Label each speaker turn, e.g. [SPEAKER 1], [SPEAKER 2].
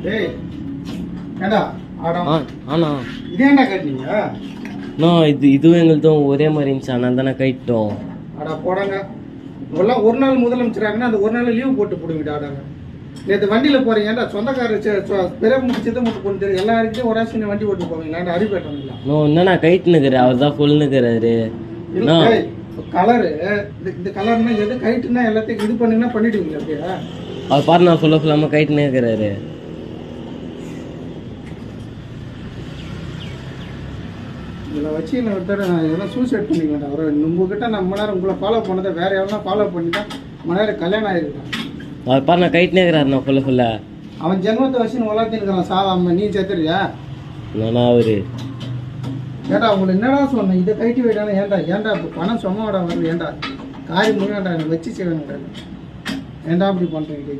[SPEAKER 1] டேய் ஏண்டா ஆடம்
[SPEAKER 2] ஆனா
[SPEAKER 1] இது ஏண்டா கட்டினீங்க?
[SPEAKER 2] நான் இதுவும் எங்களுதும் ஒரே மாதிரி இருந்துச்சு, அதனால தானே கைட்டோம்.
[SPEAKER 1] அடா போடாங்க. இப்பெல்லாம் ஒரு நாள் முதலமைச்சராங்கன்னா அந்த ஒரு நாள் லீவு போட்டு போடுவீடா ஆடாங்க. நேற்று வண்டியில் போறீங்கடா, சொந்தக்காரர் பெரிய முடிச்சதை மட்டும் கொண்டு தெரியும் எல்லாருக்கிட்டையும் ஒரு ஆசை வண்டி ஓட்டு போவீங்களா? அடிப்பேட்டீங்களா?
[SPEAKER 2] என்னண்ணா கைட்டுனுக்குறாரு, அவர் தான் ஃபுல்னுக்குறாரு.
[SPEAKER 1] கலரு இந்த கலர்னா எது கைட்டுனா எல்லாத்தையும் இது பண்ணீங்கன்னா பண்ணிடுவீங்களா? அப்படியா
[SPEAKER 2] அவர் பாரு நான் ஃபுல்லாம கைட்டுனே இருக்கிறாரு.
[SPEAKER 1] இதில் வச்சு என்ன ஒருத்தர் எதெல்லாம் சூசைட் பண்ணிக்கலாம்டா. அவர் உங்ககிட்ட நான் மணி நேரம் உங்களை ஃபாலோ பண்ணதை வேற எவ்வளோ ஃபாலோ பண்ணி தான் மணி நேரம் கல்யாணம் ஆகிருக்கான்.
[SPEAKER 2] அவர் பாரு நான் கைட்டுனே இருக்கிறாரு நான் ஃபுல்லா.
[SPEAKER 1] அவன் ஜென்மத்தை வச்சு வளர்த்தின்னு இருக்கிறான் சாவாம. நீ செத்துறியா?
[SPEAKER 2] நானா அவரு
[SPEAKER 1] ஏண்டா உங்களுக்கு என்னடா சொன்னேன் இதை கைட்டி போயிட்டானே? ஏன்டா இப்போ பணம் சும்மாடா வருது? ஏன்டா காரி முன்னாடா எனக்கு வச்சு செய்வேன்? ஏன்டா அப்படி பண்ணுறீங்க?